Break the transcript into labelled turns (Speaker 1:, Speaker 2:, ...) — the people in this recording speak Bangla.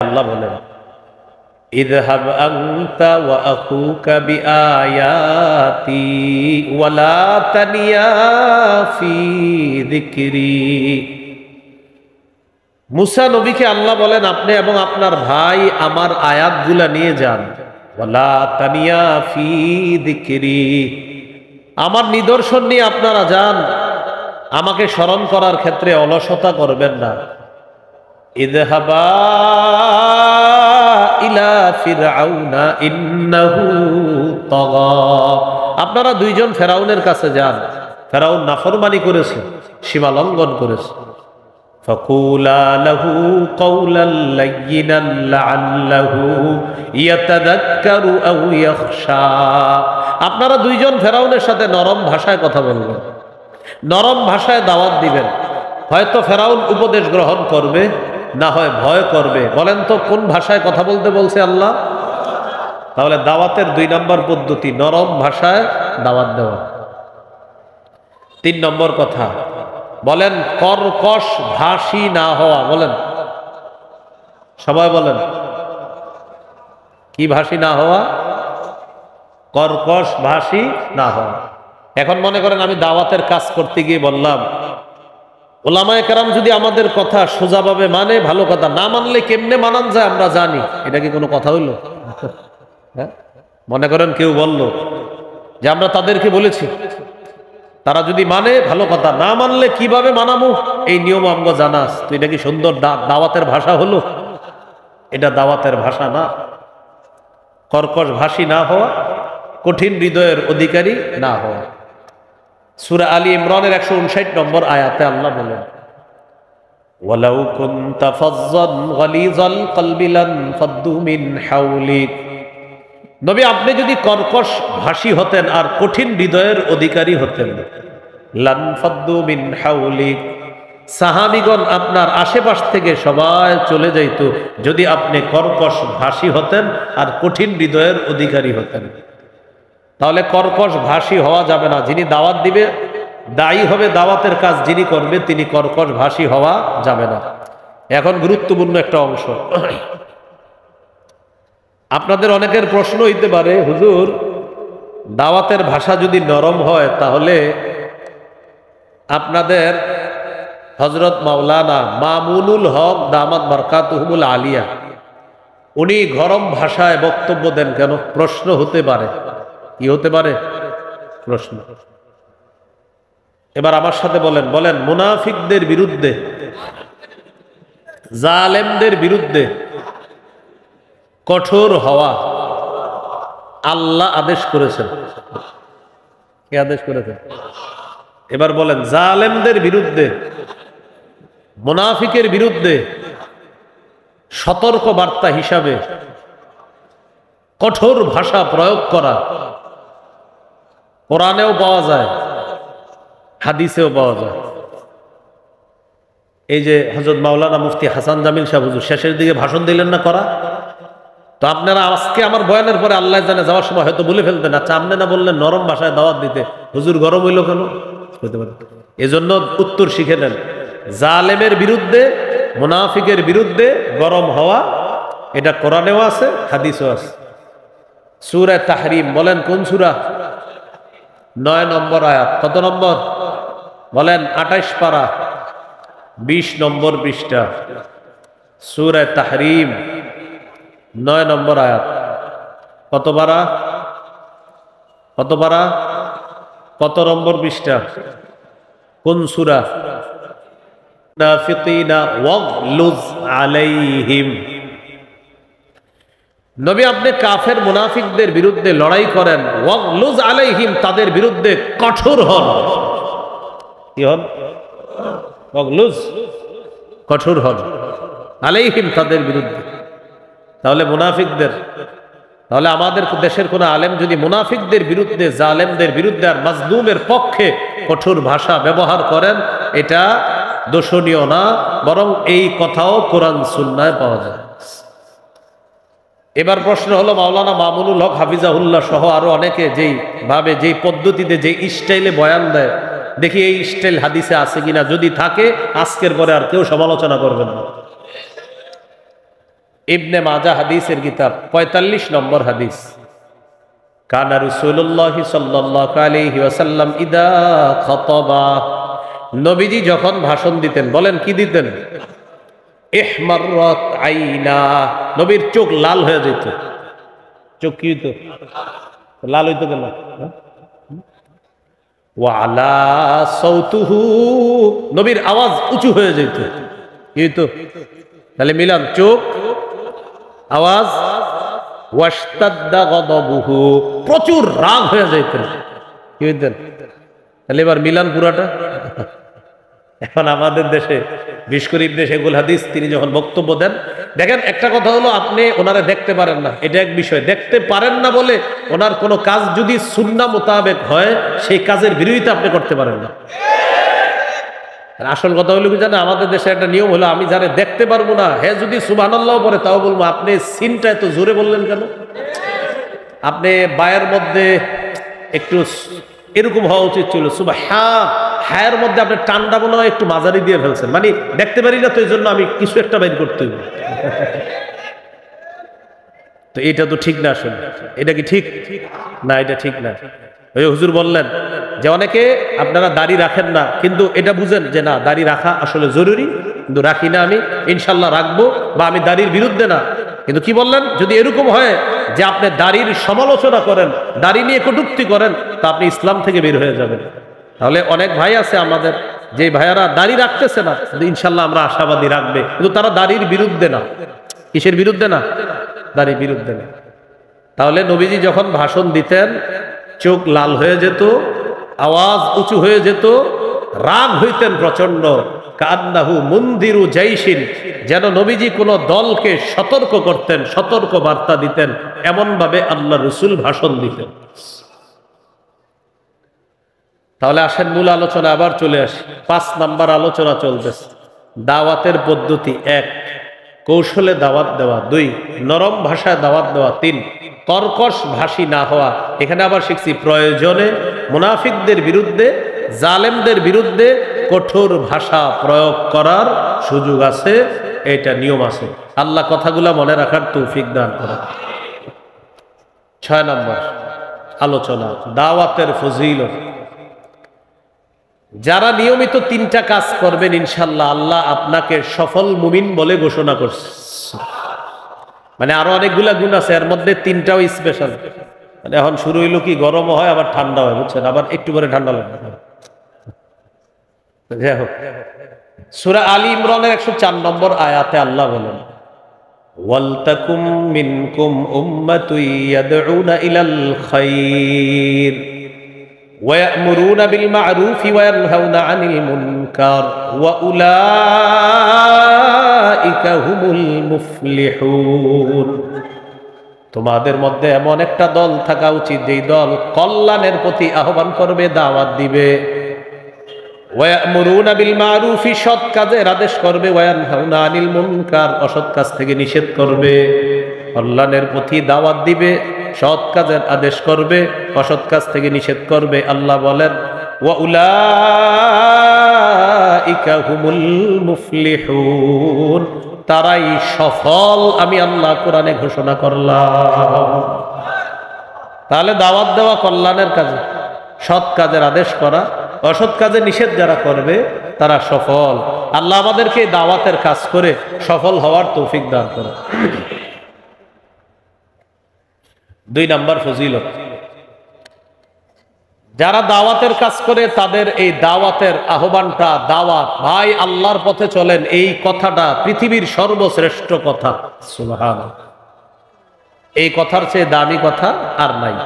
Speaker 1: আল্লাহ বলেন, ইযহাব আনতা ওয়া আখুকা বিআয়াতি ওয়া লা তানিয়া ফি যিকরি। মুসা নবীকে আল্লাহ বলেন, আপনি এবং আপনার ভাই আমার আয়াতগুলা নিয়ে যান। ওয়া লা তানিয়া ফি যিকরি, আমার নিদর্শন নিয়ে আপনারা যান, আমাকে স্মরণ করার ক্ষেত্রে অলসতা করবেন না। ইযহাবা ইলা ফিরআউনা ইন্নাহু তাগা, আপনারা দুইজন ফেরাউনের কাছে যান, ফেরাউন নাফরমানি করেছে, সীমা লঙ্ঘন করেছে। ফাকুলা লাহু কাওলাল লায়্যিনান লাআল্লাহু ইয়াতাযাক্কারু আও ইয়াখশা, আপনারা দুইজন ফেরাউনের সাথে নরম ভাষায় কথা বলবেন, নরম ভাষায় দাওয়াত দিবেন। হয়তো ফেরাউন উপদেশ গ্রহণ করবে, না হয় ভয় করবে। বলেন তো কোন ভাষায় কথা বলতে বলছে আল্লাহ? তাহলে দাওয়াতের 2 নম্বর পদ্ধতি নরম ভাষায় দাওয়াত দেওয়া। 3 নম্বর কথা বলেন কর্কশ ভাষী না হওয়া। বলেন, সবাই বলেন, কি ভাষী না হওয়া? কর্কশ ভাষী না হওয়া। এখন মনে করেন আমি দাওয়াতের কাজ করতে গিয়ে বললাম, ওলামায়ে কেরাম যদি আমাদের কথা সোজাভাবে মানে ভালো কথা, না মানলে কেমনে মানান যায় আমরা জানি। এটা কি কোনো কথা হইল? হ্যাঁ, মনে করেন কেউ বলল যে আমরা তাদেরকে বলেছি, তারা যদি মানে ভালো কথা, না মানলে কিভাবে মানাবো এই নিয়ম আমগো জানা আছে। তো এটা কি সুন্দর দাওয়াতের ভাষা হলো? এটা দাওয়াতের ভাষা না। কর্কশ ভাষী না হওয়া, কঠিন হৃদয়ের অধিকারী না হওয়া। সূরা আলী ইমরানের 159 নম্বর আয়াতে আল্লাহ বলেন, ওয়ালাউ কুনতা ফাজ্জান গালিজাল কলবি লান ফাদ্দু মিন হাওলিক, নবী আপনি যদি কর্কশ ভাষী হতেন আর কঠিন হৃদয়ের অধিকারী হতেন, লান ফাদ্দু মিন হাওলিক, সাহাবীগণ আপনার আশেপাশ থেকে সবাই চলে যাইত যদি আপনি কর্কশ ভাষী হতেন আর কঠিন হৃদয়ের অধিকারী হতেন। তাহলে কর্কশ ভাষী হওয়া যাবে না। যিনি দাওয়াত দিবে, দায়ী হবে দাওয়াতের কাজ যিনি করবে, তিনি কর্কশ ভাষী হওয়া যাবে না। এখন গুরুত্বপূর্ণ একটা অংশ, আপনাদের অনেকের প্রশ্ন হইতে পারে, হুজুর দাওয়াতের ভাষা যদি নরম হয় তাহলে আপনাদের হযরত মাওলানা মামুনুল হক দামাত বারকাতুহুল আলিয়া উনি গরম ভাষায় বক্তব্য দেন কেন? প্রশ্ন হতে পারে। কি হতে পারে? প্রশ্ন। এবার আমার সাথে বলেন, বলেন মুনাফিকদের বিরুদ্ধে, জালেমদের বিরুদ্ধে কঠোর হওয়া আল্লাহ আদেশ করেছেন। কি আদেশ করেছেন? এবার বলেন জালেমদের বিরুদ্ধে, মুনাফিকের বিরুদ্ধে সতর্ক বার্তা হিসাবে কঠোর ভাষা প্রয়োগ করা কোরআনেও পাওয়া যায়, হাদিসেও পাওয়া যায়। এই যে হযরত মাওলানা মুফতি হাসান জামিল সাহেব হুজুর শেষের দিকে ভাষণ দিলেন না করা, তো আপনারা আজকে আমার বয়ানের পরে আল্লাহ জানে যাওয়ার সময় হয়তো বলে ফেলতেন, আচ্ছা আপনি না বললেন নরম ভাষায় দাওয়াত দিতে, হুজুর গরম হইল কেন? এজন্য উত্তর শিখে নেন, জালেমের বিরুদ্ধে, মুনাফিকের বিরুদ্ধে গরম হওয়া এটা কোরআনেও আছে, হাদিসেও আছে। সূরা তাহরিম, বলেন কোন সূরা? 9 নম্বর আয়াত। কত নম্বর বলেন? 28 পারা 20 নম্বর পৃষ্ঠা। সূরা তাহরিম 9 নম্বর আয়াত। কত পারা? কত পারা? কত নম্বর পৃষ্ঠা? কোন সূরা? মুনাফিকিনা ওয়াগলুজ আলাইহিম, নবী আপনি কাফের মুনাফিকদের বিরুদ্ধে লড়াই করেন, ওয়াগলুজ আলাইহিম তাদের বিরুদ্ধে কঠোর হন। কি হন? ওয়াগলুজ, কঠোর হন, আলাইহিম তাদের বিরুদ্ধে। তাহলে মুনাফিকদের, তাহলে আমাদের দেশের কোন আলেম যদি মুনাফিকদের বিরুদ্ধে, জালেমদের বিরুদ্ধে আর মাজলুমের পক্ষে কঠোর ভাষা ব্যবহার করেন, এটা দোষণীয় না, বরং এই কথাও কোরআন সুন্নায় পাওয়া যায়। এবার প্রশ্ন হলো, মাওলানা মামুনুল হক হাফিজাহুল্লাহ সহ আরো অনেকে যেই ভাবে, যেই পদ্ধতিতে, যে স্টাইলে বয়ান দেয়, দেখি এই স্টাইল হাদিসে আছে কিনা। যদি থাকে আজকের পরে আর কেউ সমালোচনা করবেন না। ইবনে মাজাহ হাদিসের কিতাব ৪৫ নম্বর হাদিস। কানা রাসূলুল্লাহ সাল্লাল্লাহু আলাইহি ওয়াসাল্লাম ইদা খাতাবা, নবীজি যখন ভাষণ দিতেন, বলেন কি দিতেন? ইহমাররাত আইনা, নবীর চোখ লাল হয়ে যেত। চোখ কি হইতো? লাল হইতো কেন? ওয়া আলা সাউতুহু, নবীর আওয়াজ উঁচু হয়ে যেত। কি হইতো? তাহলে মিলান, চোখ, আওয়াজ, ওয়াশতাদ্দা গদবুহু, প্রচুর রাগ হয়ে যাইতেন। কি হইতেন? তাহলে এবার মিলান পুরাটা। এখন আমাদের দেশে বিশেষ ইবনে শেখুল হাদিস তিনি যখন বক্তব্য দেন, দেখেন একটা কথা হলো আপনি ওনারে দেখতে পারেন না, এটা এক বিষয়। দেখতে পারেন না বলে ওনার কোনো কাজ যদি সুন্নাহ মোতাবেক হয়, সেই কাজের বিরোধিতা আপনি করতে পারেন না। আসল কথা হলো কি জানেন, আমাদের দেশে একটা নিয়ম হলো, আমি যারা দেখতে পারবো না, হ্যাঁ যদি সুবহানাল্লাহ পড়ে তাও বলবো আপনি সিনটা এত জোরে বললেন কেন? আপনি বায়ের মধ্যে একটু এরকম হওয়া উচিত ছিল, হায়ের মধ্যে আপনি টানটা মনে হয় একটু মাঝারি দিয়ে ফেলছেন, মানে দেখতে পারি না তো এই জন্য আমি কিছু একটা বাইর করতে হইব। তো এটা তো ঠিক না। আসলে এটা কি ঠিক না? এটা ঠিক না। ওই হুজুর বললেন যে অনেকে আপনারা দাড়ি রাখেন না, কিন্তু এটা বুঝেন যে না, দাড়ি রাখা আসলে জরুরি, কিন্তু রাখি না, আমি ইনশাল্লাহ রাখবো, বা আমি দাড়ির বিরুদ্ধে না। কিন্তু কি বললেন, যদি এরকম হয় যে আপনি দাড়ির সমালোচনা করেন, দাড়ি নিয়ে কটূক্তি করেন, তা আপনি ইসলাম থেকে বের হয়ে যাবেন। তাহলে অনেক ভাই আছে আমাদের, যে ভাইয়ারা দাড়ি রাখতেছে না, ইনশাল্লাহ আমরা আশাবাদী রাখবে, কিন্তু তারা দাড়ির বিরুদ্ধে না। কিসের বিরুদ্ধে না? দাড়ির বিরুদ্ধে না। তাহলে নবীজি যখন ভাষণ দিতেন, চোখ লাল হয়ে যেত, আওয়াজ উঁচু হয়ে যেত, রাগ হইতেন প্রচন্ড। কান্নাহু মুনদিরু জাইশিন, যেন নবীজি কোন দলকে সতর্ক করতেন, সতর্ক বার্তা দিতেন, এমন ভাবে আল্লাহ রাসূল ভাষণ দিতেন। তাহলে আসেন মূল আলোচনা আবার চলে আসি। ৫ নাম্বার আলোচনা চলতেছে, দাওয়াতের পদ্ধতি। ১, কৌশলে দাওয়াত দেওয়া। ২, নরম ভাষায় দাওয়াত দেওয়া। ৩, কর্কশ ভাষী না হওয়া। এখানে আবার শিখছি প্রয়োজনে মুনাফিকদের বিরুদ্ধে, জালেমদের বিরুদ্ধে কঠোর ভাষা প্রয়োগ করার সুযোগ আছে, এটা নিয়ম আছে। আল্লাহ কথাগুলা মনে রাখার তৌফিক দান করেন। ৬ নম্বর আলোচনা, দাওয়াতের ফজিলত। যারা নিয়মিত ৩টা কাজ করবেন, ইনশাল্লাহ আল্লাহ আপনাকে সফল মুমিন বলে ঘোষণা করছে। মানে আরো অনেকগুলা গুণ আছে, এর মধ্যে ৩টাও স্পেশাল। মানে এখন শুরু হইলো কি, গরমও হয় আবার ঠান্ডা হয়, বুঝছেন, আবার একটু করে ঠান্ডা লাগবে। যাই হোক, সূরা আলী ইমরানের ১০৪ নম্বর আয়াতে আল্লাহ বলেন, ওয়ালতাকুম মিনকুম উম্মাতুন ইয়াদউনা ইলাল খায়র ওয়া ইয়া'মুরুনা বিল মা'রুফি ওয়া ইয়ানহাউনা আনিল মুনকার ওয়া উলাইকা হুমুল মুফলিহুন। তোমাদের মধ্যে এমন একটা দল থাকা উচিত, যেই দল কল্যাণের প্রতি আহ্বান করবে, দাওয়াত দিবে। ওয়া ইয়া'মুরুনা বিল মা'রুফি, সৎ কাজের আদেশ করবে। ওয়া ইয়ানহাউনা আনিল মুনকার, অসৎ কাজ থেকে নিষেধ করবে। কল্যাণের প্রতি দাওয়াত দিবে, সৎ কাজের আদেশ করবে, অসৎ কাজ থেকে নিষেধ করবে। আল্লাহ বলেন, ওয়া উলাইকা হুমুল মুফলিহুন, তারাই সফল, আমি আল্লাহ কোরআনে ঘোষণা করলাম। তাহলে দাওয়াত দেওয়া কল্যাণের কাজে, সৎ কাজের আদেশ করা, অসৎ কাজে নিষেধ যারা করবে তারা সফল। আল্লাহ আমাদেরকে দাওয়াতের কাজ করে সফল হওয়ার তৌফিক দান করে। ২ নাম্বার ফজিলত, যারা দাওয়াতের কাজ করে তাদের এই দাওয়াতের আহ্বানটা, দাওয়াত, ভাই আল্লাহর পথে চলেন, এই কথাটা পৃথিবীর সর্বশ্রেষ্ঠ কথা। সুবহানাল্লাহ, এই কথার চেয়ে দামি কথা আর নাই।